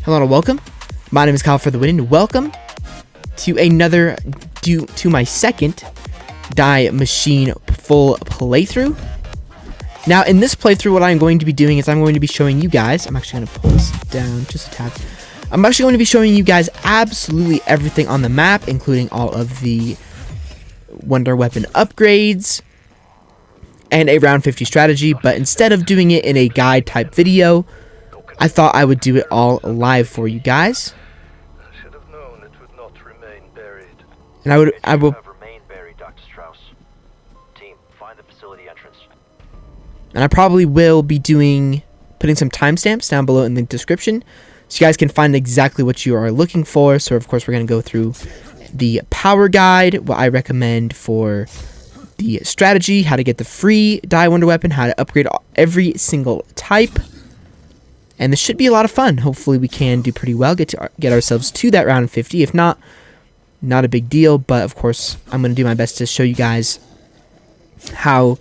Hello and welcome. My name is Kyle FtW and welcome to my second Die Maschine full playthrough. Now in this playthrough, what I'm going to be doing is I'm going to be showing you guys, I'm actually going to pull this down just a tad. I'm actually going to be showing you guys absolutely everything on the map, including all of the wonder weapon upgrades and a round 50 strategy, but instead of doing it in a guide type video, I thought I would do it all live for you guys. I should have known it would not remain buried. And I will remain buried, Dr. Strauss. Team, find the facility entrance. And I probably will be putting some timestamps down below in the description so you guys can find exactly what you are looking for. So of course we're going to go through the power guide, what I recommend for the strategy, how to get the free die wonder weapon, how to upgrade every single type. And this should be a lot of fun. Hopefully we can do pretty well, get ourselves to that round 50. If not a big deal. But of course, I'm going to do my best to show you guys how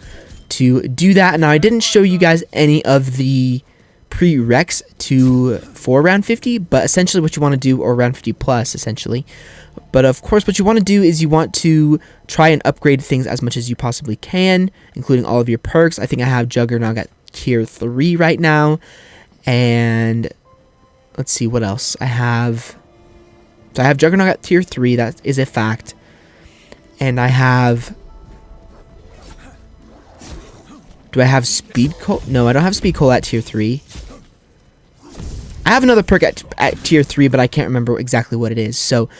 to do that. Now, I didn't show you guys any of the prereqs for round 50, but essentially what you want to do, or round 50 plus, essentially. But of course, what you want to do is you want to try and upgrade things as much as you possibly can, including all of your perks. I think I have Juggernaut at tier 3 right now. And let's see what else I have. So I have Juggernaut at tier 3. That is a fact. And I have. Do I have Speed Coal? No, I don't have Speed Coal at tier 3. I have another perk at tier 3, but I can't remember exactly what it is. So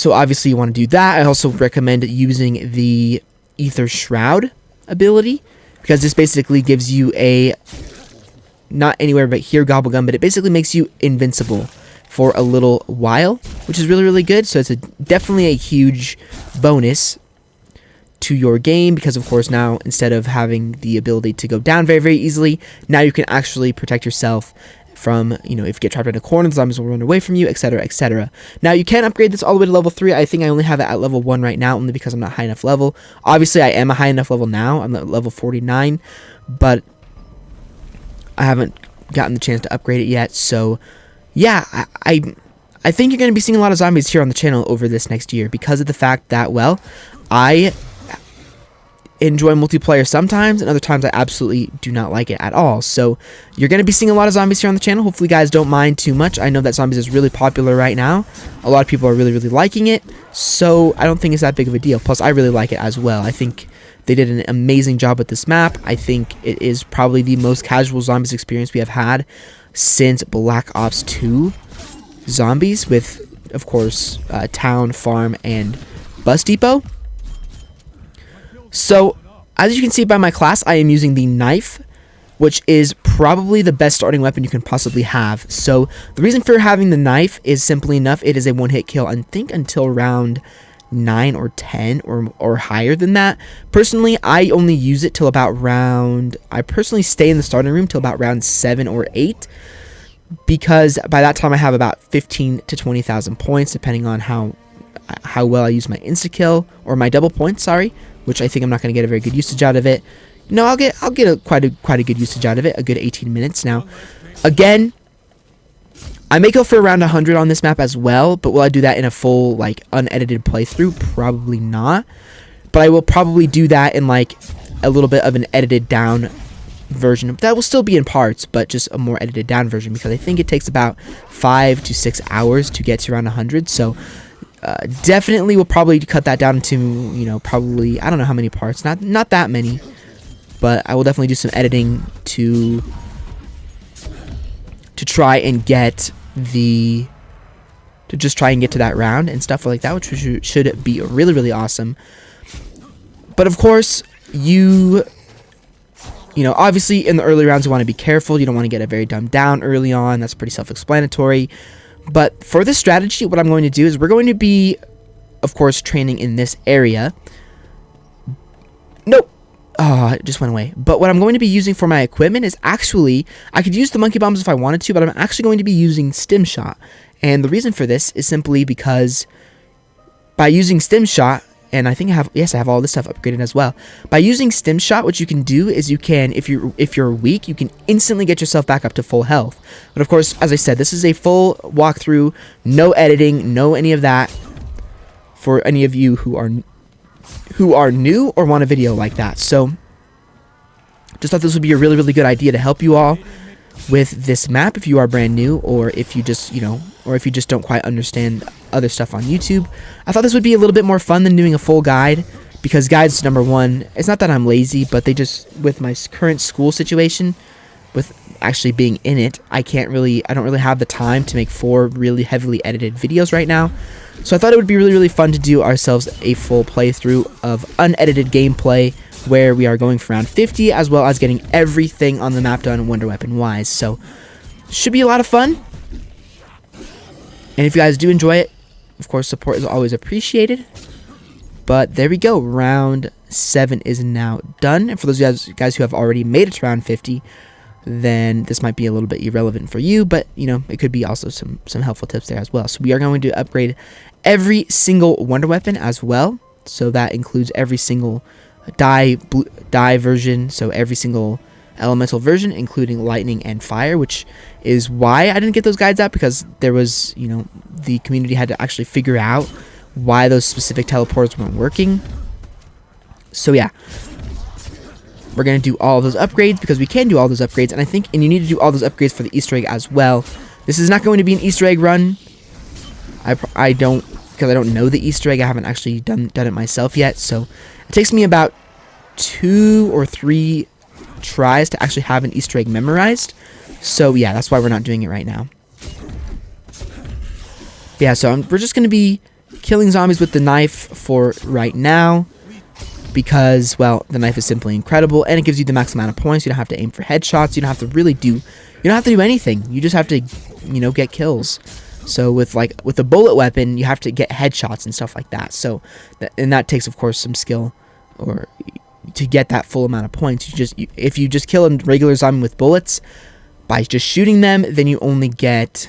obviously you want to do that. I also recommend using the Ether Shroud ability, because this basically gives you a, not anywhere but here Gobblegum, but it basically makes you invincible for a little while, which is really, really good. So it's definitely a huge bonus to your game, because of course now, instead of having the ability to go down very, very easily, now you can actually protect yourself from, if you get trapped in a corner, the zombies will run away from you, etc., etc. Now, you can upgrade this all the way to level 3. I think I only have it at level 1 right now, only because I'm not high enough level. Obviously, I am a high enough level now. I'm at level 49, but I haven't gotten the chance to upgrade it yet. So, yeah, I think you're going to be seeing a lot of zombies here on the channel over this next year, because of the fact that, well, I enjoy multiplayer sometimes, and other times I absolutely do not like it at all. So you're going to be seeing a lot of zombies here on the channel. Hopefully you guys don't mind too much. I know that zombies is really popular right now. A lot of people are really, really liking it, so I don't think it's that big of a deal. Plus, I really like it as well. I think they did an amazing job with this map. I think it is probably the most casual zombies experience we have had since Black Ops 2 zombies, with, of course, Town, Farm, and Bus Depot. So, as you can see by my class, I am using the knife, which is probably the best starting weapon you can possibly have. So, the reason for having the knife is simply enough. It is a one-hit kill, I think, until round 9 or 10 or higher than that. Personally, I only use it till about I personally stay in the starting room till about round 7 or 8. Because by that time, I have about 15 to 20,000 points, depending on how well I use my insta-kill, or my double points, sorry. Which I think I'm not going to get a very good usage out of it. No, I'll get quite a good usage out of it. A good 18 minutes. Now, again, I may go for around 100 on this map as well. But will I do that in a full, unedited playthrough? Probably not. But I will probably do that in, a little bit of an edited down version. That will still be in parts, but just a more edited down version. Because I think it takes about 5 to 6 hours to get to around 100. So definitely will probably cut that down to, probably, I don't know how many parts, not that many, but I will definitely do some editing to try and get to that round and stuff like that, which should be really, really awesome. But of course, obviously in the early rounds, you want to be careful. You don't want to get it very dumbed down early on. That's pretty self-explanatory. But for this strategy, what I'm going to do is we're going to be, of course, training in this area. Nope. It just went away. But what I'm going to be using for my equipment is actually, I could use the monkey bombs if I wanted to, but I'm actually going to be using stim shot. And the reason for this is simply because by using stim shot, and I think I have all this stuff upgraded as well. By using Stim Shot, what you can do is you can, if you're weak, you can instantly get yourself back up to full health. But of course, as I said, this is a full walkthrough, no editing, no any of that, for any of you who are new or want a video like that. So just thought this would be a really, really good idea to help you all with this map if you are brand new, or if you just, or if you just don't quite understand other stuff on YouTube. I thought this would be a little bit more fun than doing a full guide, because guides, number one, it's not that I'm lazy, but they just, with my current school situation, with actually being in it, I don't really have the time to make 4 really heavily edited videos right now. So I thought it would be really, really fun to do ourselves a full playthrough of unedited gameplay, where we are going for round 50, as well as getting everything on the map done Wonder Weapon wise. So should be a lot of fun. And if you guys do enjoy it, of course, support is always appreciated. But there we go. Round 7 is now done. And for those guys who have already made it to round 50, then this might be a little bit irrelevant for you. But, it could be also some helpful tips there as well. So we are going to upgrade every single Wonder Weapon as well. So that includes every single dye version. So every single elemental version, including lightning and fire, which is why I didn't get those guides out, because there was, the community had to actually figure out why those specific teleporters weren't working. So yeah, we're going to do all of those upgrades, because we can do all those upgrades, and you need to do all those upgrades for the Easter egg as well. This is not going to be an Easter egg run. Because I don't know the Easter egg. I haven't actually done it myself yet, so it takes me about 2 or 3 tries to actually have an Easter egg memorized. So yeah, that's why we're not doing it right now. Yeah, so we're just going to be killing zombies with the knife for right now, because, well, the knife is simply incredible, and it gives you the max amount of points. You don't have to aim for headshots. You don't have to really do anything. You just have to, get kills. So with the bullet weapon, you have to get headshots and stuff like that. So, and that takes, of course, some skill, or to get that full amount of points. If you just kill a regular zombie with bullets by just shooting them, then you only get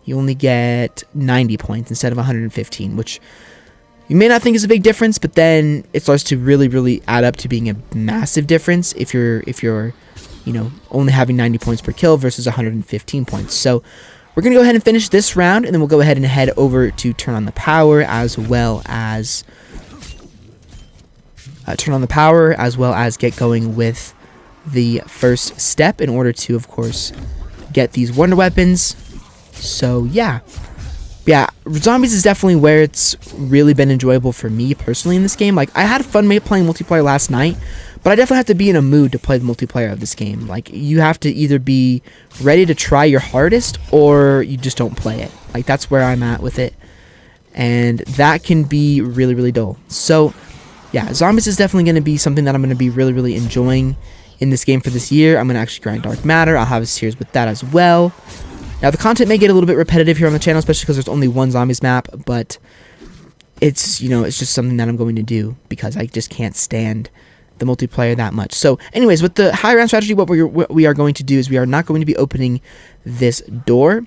90 points instead of 115, which you may not think is a big difference, but then it starts to really, really add up to being a massive difference if you're only having 90 points per kill versus 115 points. So we're going to go ahead and finish this round, and then we'll go ahead and head over to turn on the power, as well as get going with the first step in order to, of course, get these wonder weapons. So yeah, zombies is definitely where it's really been enjoyable for me personally in this game. Like, I had fun playing multiplayer last night, but I definitely have to be in a mood to play the multiplayer of this game. Like, you have to either be ready to try your hardest, or you just don't play it. Like, that's where I'm at with it, and that can be really, really dull. So yeah, zombies is definitely going to be something that I'm going to be really, really enjoying in this game for this year. I'm going to actually grind dark matter. I'll have a series with that as well. Now, the content may get a little bit repetitive here on the channel, especially because there's only one zombies map, but it's just something that I'm going to do, because I just can't stand the multiplayer that much. So anyways, with the high round strategy, what we are going to do is we are not going to be opening this door.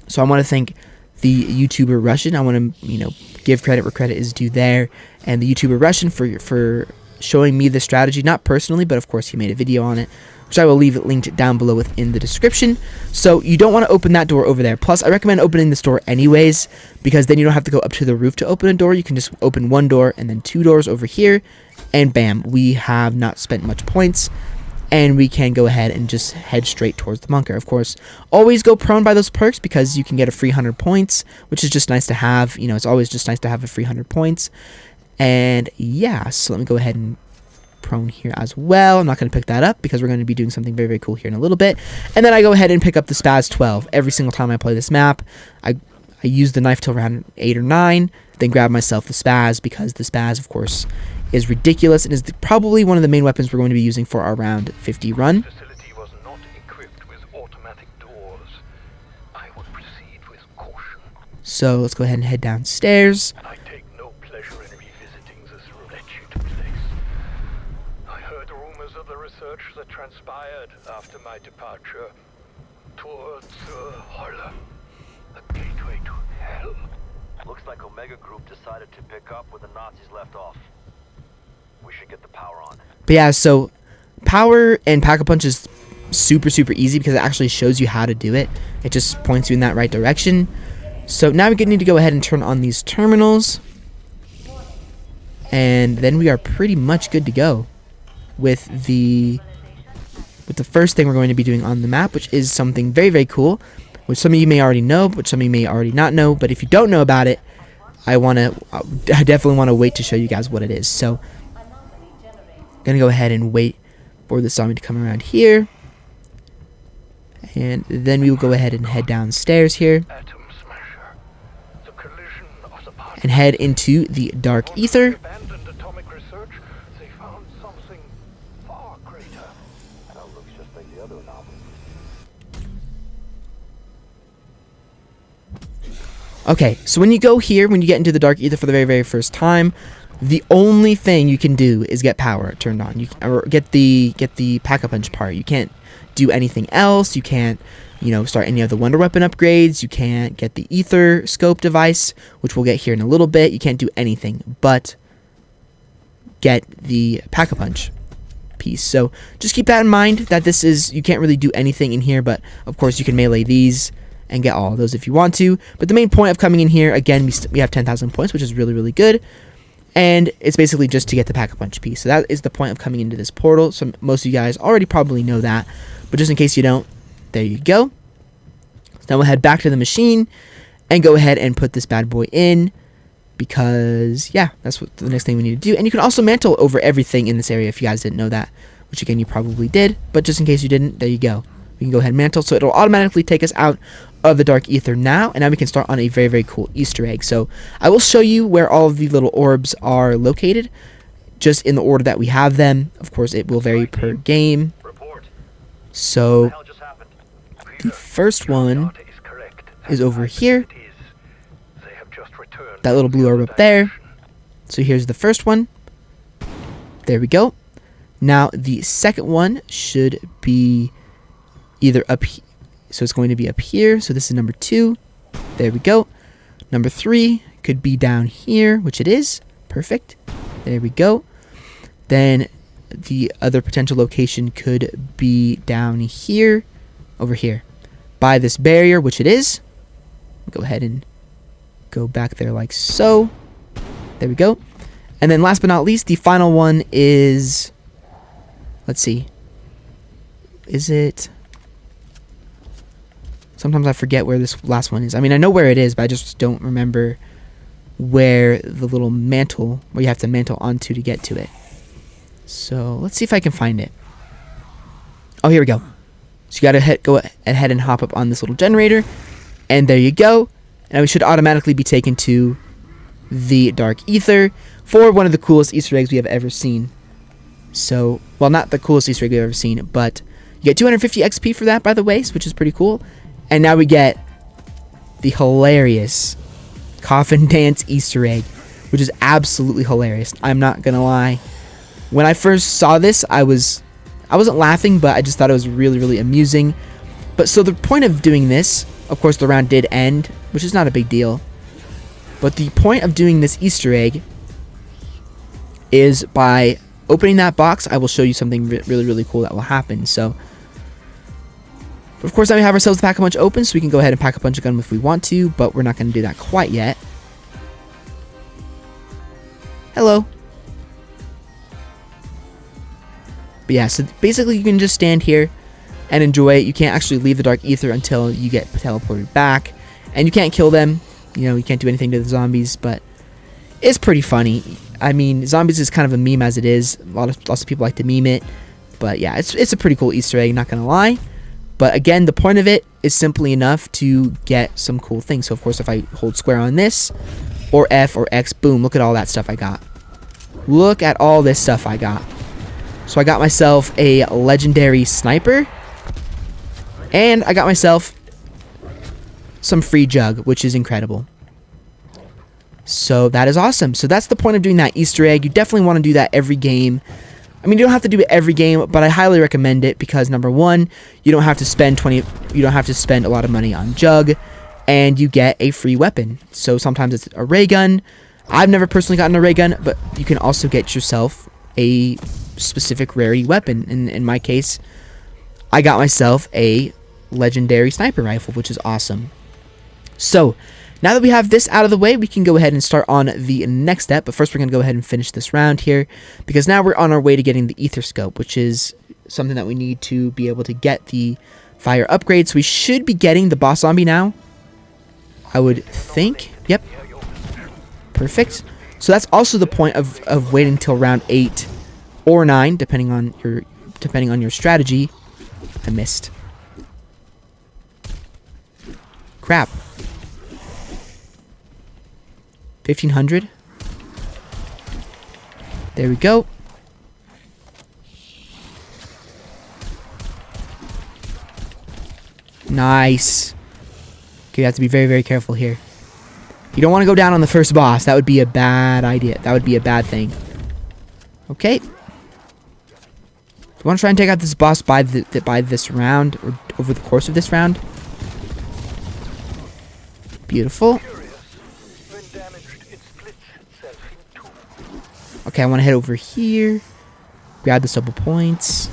So I want to thank the YouTuber Russian. I want to, give credit where credit is due there, and the YouTuber Russian for showing me the strategy, not personally, but of course he made a video on it, which I will leave it linked down below within the description. So you don't want to open that door over there. Plus, I recommend opening this door anyways, because then you don't have to go up to the roof to open a door. You can just open one door and then 2 doors over here, and bam, we have not spent much points, and we can go ahead and just head straight towards the bunker. Of course, always go prone by those perks, because you can get a free 100 points, which is just nice to have. It's always just nice to have a free 100 points. And yeah, so let me go ahead and prone here as well. I'm not going to pick that up, because we're going to be doing something very, very cool here in a little bit. And then I go ahead and pick up the Spaz 12 every single time I play this map. I use the knife till around 8 or 9, then grab myself the Spaz, because the Spaz, of course, is ridiculous and is probably one of the main weapons we're going to be using for our round 50 run. Facility was not equipped with automatic doors. I would proceed with caution. So let's go ahead and head downstairs. I take no pleasure in revisiting this wretched place. I heard rumors of the research that transpired after my departure towards Holler, a gateway to hell. Looks like Omega Group decided to pick up where the Nazis left off. We should get the power on. But yeah, so power and Pack-a-Punch is super easy because it actually shows you how to do it. It just points you in that right direction. So now we need to go ahead and turn on these terminals, and then we are pretty much good to go with the first thing we're going to be doing on the map, which is something very cool, which some of you may already know, which some of you may already not know. But if you don't know about it, I definitely want to wait to show you guys what it is. So I'm gonna go ahead and wait for the zombie to come around here, and then we will go ahead and head downstairs here Atom smasher. The collision of the particles. and head into the dark ether. Abandoned atomic research. They found something far greater. That looks just like the other anomaly. Okay, so when you go here, when you get into the dark ether for the very first time, the only thing you can do is get power turned on. Or get the Pack-a-Punch part. You can't do anything else. You can't, start any of the Wonder Weapon upgrades. You can't get the ether scope device, which we'll get here in a little bit. You can't do anything but get the Pack-a-Punch piece. So just keep that in mind, that you can't really do anything in here, but of course you can melee these and get all of those if you want to. But the main point of coming in here, again, we have 10,000 points, which is really good. And it's basically just to get the Pack-a-Punch piece. So that is the point of coming into this portal. So most of you guys already probably know that. But just in case you don't, there you go. So now we'll head back to the machine and go ahead and put this bad boy in. Because, yeah, that's what the next thing we need to do. And you can also mantle over everything in this area if you guys didn't know that. Which, again, you probably did. But just in case you didn't, there you go. We can go ahead and mantle. So it'll automatically take us out of the dark ether now, and now we can start on a very cool Easter egg. So I will show you where all of the little orbs are located, just in the order that we have them. Of course, it will vary per game. Report. So What the hell just happened? the first one Data is correct. is over here, They have just returned that little blue orb up there. So here's the first one. There we go. Now the second one should be either up here. So it's going to be up here. So this is number 2. There we go. Number 3 could be down here, which it is. Perfect. There we go. Then the other potential location could be down here, over here, by this barrier, which it is. Go ahead and go back there like so. There we go. And then last but not least, the final one is, let's see. Is it... Sometimes I forget where this last one is. I mean, I know where it is, but I just don't remember where the little mantle, where you have to mantle onto to get to it. So let's see if I can find it. Oh, here we go. So you gotta go ahead and hop up on this little generator, and there you go. And we should automatically be taken to the dark ether for one of the coolest Easter eggs we have ever seen. So, well, not the coolest Easter egg we've ever seen, but you get 250 XP for that, by the way, which is pretty cool. And now we get the hilarious coffin dance Easter egg, which is absolutely hilarious. I'm not gonna lie. When I first saw this, I wasn't laughing, but I just thought it was really amusing. But so the point of doing this, of course, the round did end, which is not a big deal. But the point of doing this Easter egg is by opening that box. I will show you something really cool that will happen. So. Of course, now we have ourselves the Pack-a-Punch open, so we can go ahead and Pack-a-Punch a gun if we want to, but we're not going to do that quite yet. Hello. But yeah, so basically you can just stand here and enjoy it. You can't actually leave the dark ether until you get teleported back, and you can't kill them. You can't do anything to the zombies, but it's pretty funny. I mean, zombies is kind of a meme as it is. Lots of people like to meme it, but yeah, it's a pretty cool Easter egg, not going to lie. But again, the point of it is simply enough to get some cool things. So of course, if I hold square on this, or F or X, boom, look at all that stuff I got. Look at all this stuff I got. So I got myself a legendary sniper, and I got myself some free jug, which is incredible. So that is awesome. So that's the point of doing that Easter egg. You definitely want to do that every game. I mean, you don't have to do it every game, but I highly recommend it because number one, you don't have to spend a lot of money on jug, and you get a free weapon. So sometimes it's a ray gun. I've never personally gotten a ray gun, but you can also get yourself a specific rarity weapon. In my case, I got myself a legendary sniper rifle, which is awesome. So now that we have this out of the way, we can go ahead and start on the next step. But first, we're going to go ahead and finish this round here, because now we're on our way to getting the ether scope, which is something that we need to be able to get the fire upgrade. So we should be getting the boss zombie now, I would think. Yep. Perfect. So that's also the point of waiting until round 8 or 9, depending on your strategy. I missed. Crap. 1500. There we go. Nice. Okay, you have to be very, very careful here. You don't want to go down on the first boss. That would be a bad idea. That would be a bad thing. Okay. We want to try and take out this boss by this round, or over the course of this round. Beautiful. Okay, I want to head over here. Grab the double points.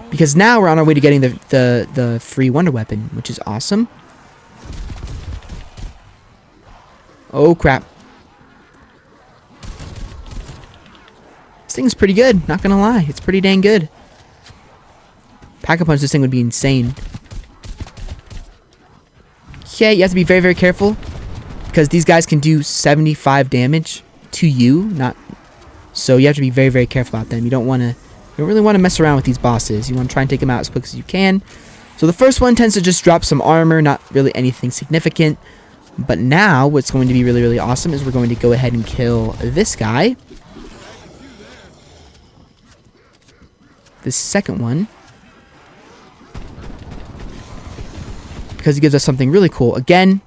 Because now we're on our way to getting the free wonder weapon, which is awesome. Oh, crap. This thing's pretty good, not gonna lie. It's pretty dang good. Pack-a-punch this thing would be insane. Okay, you have to be very, very careful, because these guys can do 75 damage to you, not... So you have to be very, very careful about them. You don't really want to mess around with these bosses. You want to try and take them out as quick as you can. So the first one tends to just drop some armor, not really anything significant. But now what's going to be really, really awesome is we're going to go ahead and kill this guy. This second one. Because he gives us something really cool. Again,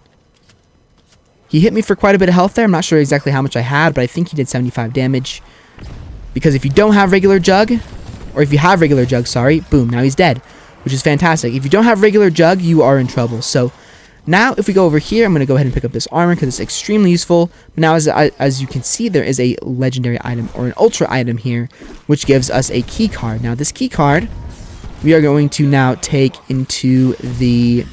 he hit me for quite a bit of health there. I'm not sure exactly how much I had, but I think he did 75 damage. Because if you don't have regular jug, or if you have regular jug, sorry, boom, now he's dead, which is fantastic. If you don't have regular jug, you are in trouble. So now if we go over here, I'm going to go ahead and pick up this armor because it's extremely useful. But now as you can see, there is a legendary item or an ultra item here, which gives us a key card. Now this key card, we are going to now take into the...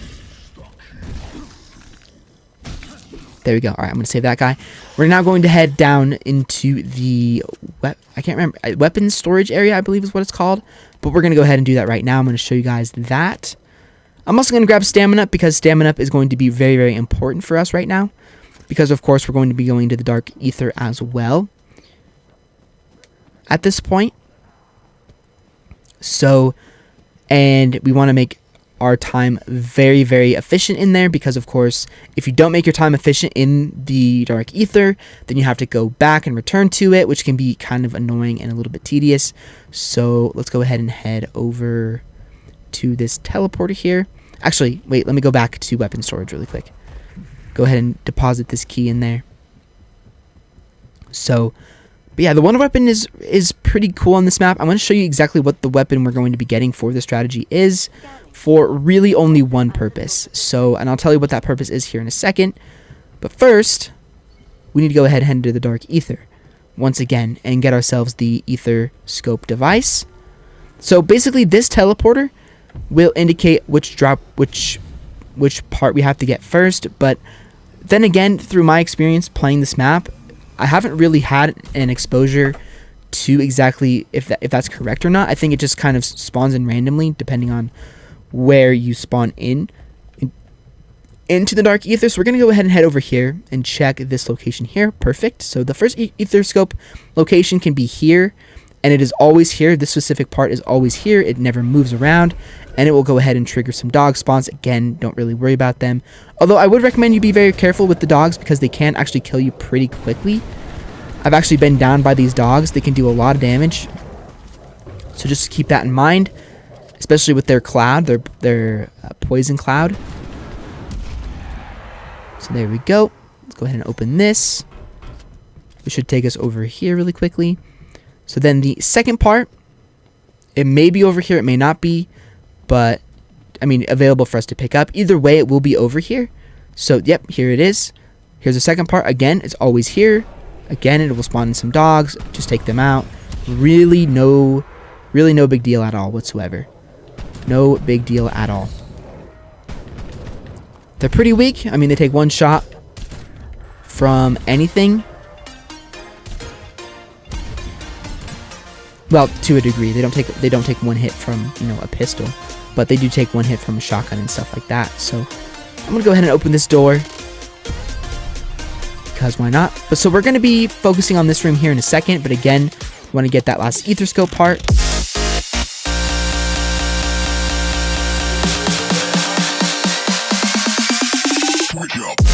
There we go. All right, I'm going to save that guy. We're now going to head down into the... I can't remember. Weapons storage area, I believe is what it's called. But we're going to go ahead and do that right now. I'm going to show you guys that. I'm also going to grab stamina up because stamina up is going to be very, very important for us right now. Because, of course, we're going to be going to the Dark Ether as well at this point. So, and we want to make our time very, very efficient in there because, of course, if you don't make your time efficient in the Dark Ether, then you have to go back and return to it, which can be kind of annoying and a little bit tedious. So let's go ahead and head over to this teleporter here. Actually, wait, let me go back to weapon storage really quick. Go ahead and deposit this key in there. So, but yeah, the wonder weapon is pretty cool on this map. I'm going to show you exactly what the weapon we're going to be getting for the strategy is, for really only one purpose. So, and I'll tell you what that purpose is here in a second. But first, we need to go ahead and head into the Dark Ether once again and get ourselves the Ether Scope device. So basically, this teleporter will indicate which part we have to get first. But then again, through my experience playing this map, I haven't really had an exposure to exactly if that's correct or not. I think it just kind of spawns in randomly depending on where you spawn into the Dark Ether. So we're going to go ahead and head over here and check this location here. Perfect. So the first Ether Scope location can be here, and it is always here. This specific part is always here. It never moves around, and it will go ahead and trigger some dog spawns. Again, don't really worry about them. Although I would recommend you be very careful with the dogs because they can actually kill you pretty quickly. I've actually been down by these dogs. They can do a lot of damage. So just keep that in mind, especially with their cloud, their poison cloud. So there we go. Let's go ahead and open this. It should take us over here really quickly. So then the second part, it may be over here, it may not be, but available for us to pick up. Either way, it will be over here. So, yep, here it is. Here's the second part. Again, it's always here. Again, it will spawn in some dogs. Just take them out. Really no big deal at all whatsoever. No big deal at all. They're pretty weak. I mean, they take one shot from anything. Well, to a degree. They don't take one hit from, a pistol, but they do take one hit from a shotgun and stuff like that. So, I'm going to go ahead and open this door. Because why not? But so we're going to be focusing on this room here in a second, but again, we want to get that last ether scope part. Switch up.